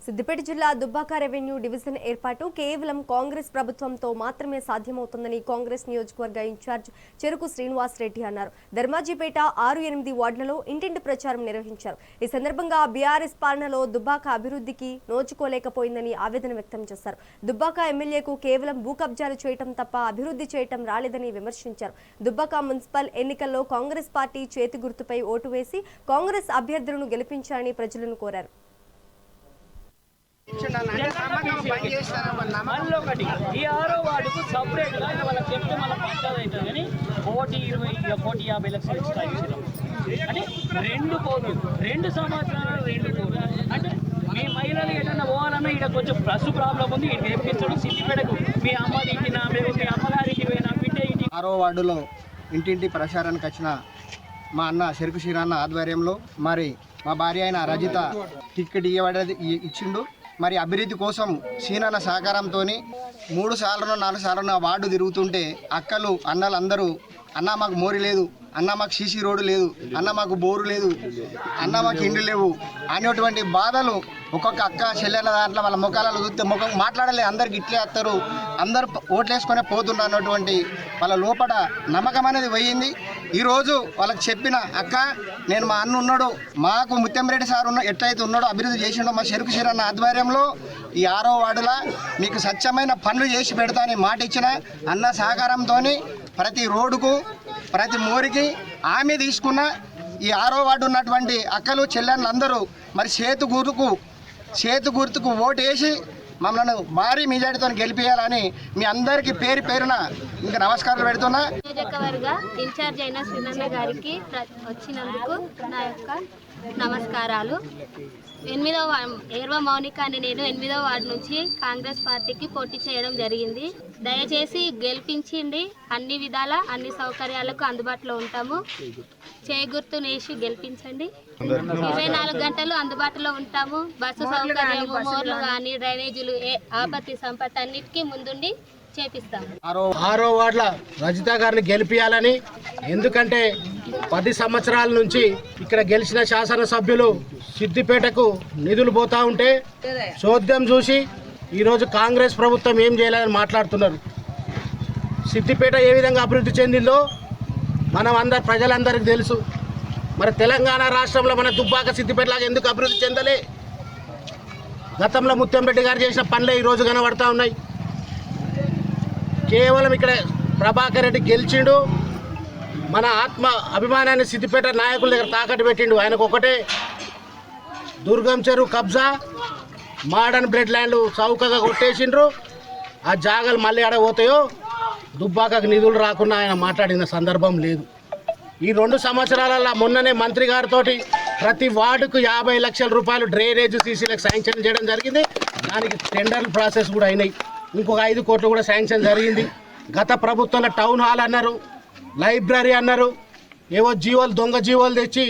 సిద్దిపేట జిల్లా Dubbaka revenue division ఏర్పాటు కేవలం కాంగ్రెస్ ప్రభుత్వంతో మాత్రమే సాధ్యమవుతుందని కాంగ్రెస్ నియోజకవర్గ ఇన్ఛార్జ్ చెరుకు శ్రీనివాస్ రెడ్డి అన్నారు. ధర్మాజీపేట 6-8 వార్డులలో ఇంటింటి ప్రచారం నిర్వహించారు. ఈ సందర్భంగా బీఆర్ఎస్ పాలనలో దుబ్బాక అభివృద్ధికి నోచుకోలేకపోయిందని ఆవేదన వ్యక్తం చేశారు. దుబ్బాక ఎమ్మెల్యేకు కేవలం భూ కబ్జాలు చేయటం తప్ప అభివృద్ధి చేయటం రాలేదని విమర్శించారు. దుబ్బాక మున్సిపల్ ఎన్నికల్లో కాంగ్రెస్ పార్టీ చేతి గుర్తుపై ఓటు వేసి కాంగ్రెస్ అభ్యర్థులను గెలిపించాలని ప్రజలను కోరారు. ఈ 6వ వార్డుకు సపరేట్గా వాళ్ళకి చెప్తే మన పంచాయతీ అవుతుంది కానీ 1,50 లక్షలు ఎక్స్ట్రా ఇచ్చినాం అంటే 2 కోట్లు 2 సంవత్సరాలు 2 కోట్లు అంటే మీ మహిళలు ఏదన్నా పోవాలన్నా ఇక్కడ కొంచెం ప్లస్ ప్రాబ్లం ఉంది. ఇక్కడ తెప్పించడం సిద్దిపేటకు మీ అమ్మ ఇంటినా మేము మీ అమ్మగారికి పోయినా బిడ్డ ఇంటి 6వ వార్డులో ఇంటింటి ప్రచారానికి వచ్చిన మా అన్న చెరుకు శ్రీరాన్న ఆధ్వర్యంలో మరి మా భార్య అయిన రజిత టికెట్ ఇచ్చిండు. మరి అభివృద్ధి కోసం సీనాల సహకారంతో 3 సార్లు 4 సార్లు వార్డు తిరుగుతుంటే అక్కలు అన్నలు అందరూ అన్న మాకు మోరి లేదు, అన్న మాకు సీసీ రోడ్డు లేదు, అన్న మాకు బోరు లేదు, అన్న మాకు ఇండ్లు లేవు అనేటువంటి బాధలు ఒక్కొక్క అక్క చెల్లెల దాంట్లో వాళ్ళ ముఖాలలో చూస్తే ముఖం మాట్లాడలే, అందరికి ఇట్లే వస్తారు, అందరు ఓట్లేసుకునే పోతుండ్రు అన్నటువంటి వాళ్ళ లోపల నమ్మకం అనేది పోయింది. ఈరోజు వాళ్ళకి చెప్పిన అక్క నేను మా అన్న ఉన్నాడు, మాకు ముత్యంరెడ్డి సార్ ఎట్లయితే ఉన్నాడో అభివృద్ధి చేసిండో మా చెరుకు శ్రీరన్న ఆధ్వర్యంలో ఈ 6వ వార్డులో మీకు స్వచ్ఛమైన పనులు చేసి పెడతానని మాట ఇచ్చిన అన్న సహకారంతో ప్రతి రోడ్డుకు ప్రతి మోరికి హామీ తీసుకున్న ఈ 6వ వార్డు ఉన్నటువంటి అక్కలు చెల్లెళ్ళు అందరూ మరి చేతు గుర్తుకు ఓటు వేసి మమ్మల్ని భారీ మెజార్టీతో గెలిపించాలని మీ అందరికీ పేరు పేరున ఇంకా నమస్కారాలు పెడుతున్నా. నియోజకవర్గ ఇన్ఛార్జ్ అయిన శ్రీనన్న గారికి వచ్చినందుకు నా యొక్క నమస్కారాలు. 8వ మౌనిక అని నేను 8వ వార్డు నుంచి కాంగ్రెస్ పార్టీకి పోటీ చేయడం జరిగింది. దయచేసి గెలిపించింది. అన్ని విధాల అన్ని సౌకర్యాలకు అందుబాటులో ఉంటాము. చేగుర్తు నేసి గెలిపించండి. 24 గంటలు అందుబాటులో ఉంటాము. బస్సు సౌకర్యము, మోర్లు కానీ డ్రైనేజీలు, ఆపత్తి సంపత్తి అన్నిటికీ ముందుండి చేపిస్తాము. 6వ వార్డుల రజిత గారిని గెలిపించాలని, ఎందుకంటే 10 సంవత్సరాల నుంచి ఇక్కడ గెలిచిన శాసనసభ్యులు సిద్దిపేటకు నిధులు పోతా ఉంటే చోద్యం చూసి ఈరోజు కాంగ్రెస్ ప్రభుత్వం ఏం చేయాలని మాట్లాడుతున్నారు. సిద్దిపేట ఏ విధంగా అభివృద్ధి చెందిందో ప్రజలందరికీ తెలుసు. మరి తెలంగాణ రాష్ట్రంలో మన దుబ్బాక సిద్దిపేటలాగా ఎందుకు అభివృద్ధి చెందలే? గతంలో ముత్యంరెడ్డి గారు చేసిన పనులే ఈరోజు కనబడతా ఉన్నాయి. కేవలం ఇక్కడ ప్రభాకర్ రెడ్డి గెలిచిండు, మన ఆత్మ అభిమానాన్ని సిద్దిపేట నాయకుల దగ్గర తాకట్టు పెట్టిండు. ఆయనకు ఒకటే దుర్గం చెరువు కబ్జా, మోడర్న్ బ్లడ్ ల్యాండ్లు చౌకగా కొట్టేసిండ్రు. ఆ జాగాలు మళ్ళీ ఆడపోతాయో దుబ్బాకకు నిధులు రాకుండా ఆయన మాట్లాడిన సందర్భం లేదు. ఈ 2 సంవత్సరాలలో మొన్ననే మంత్రి గారితో ప్రతి వార్డుకు 50 లక్షల రూపాయలు డ్రైనేజ్ సీసీలకు శాంక్షన్ చేయడం జరిగింది. దానికి టెండర్ ప్రాసెస్ కూడా అయినాయి. ఇంకొక 5 కోట్లు కూడా శాంక్షన్ జరిగింది. గత ప్రభుత్వంలో టౌన్ హాల్ అన్నారు, లైబ్రరీ అన్నారు, ఏవో జీవోలు దొంగ జీవోలు తెచ్చి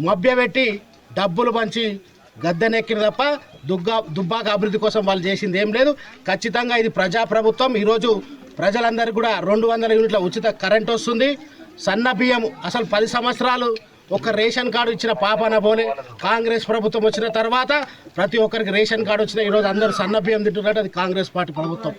మభ్యపెట్టి డబ్బులు పంచి గద్దెనెక్కిన తప్ప దుబ్బాక అభివృద్ధి కోసం వాళ్ళు చేసింది ఏం లేదు. ఖచ్చితంగా ఇది ప్రజాప్రభుత్వం. ఈరోజు ప్రజలందరికీ కూడా 200 యూనిట్ల ఉచిత కరెంట్ వస్తుంది. సన్న బియ్యం అసలు 10 సంవత్సరాలు ఒక రేషన్ కార్డు ఇచ్చిన పాపన పోలే. కాంగ్రెస్ ప్రభుత్వం వచ్చిన తర్వాత ప్రతి ఒక్కరికి రేషన్ కార్డు వచ్చిన ఈరోజు అందరూ సన్న బియ్యం తింటున్నట్టు అది కాంగ్రెస్ పార్టీ ప్రభుత్వం.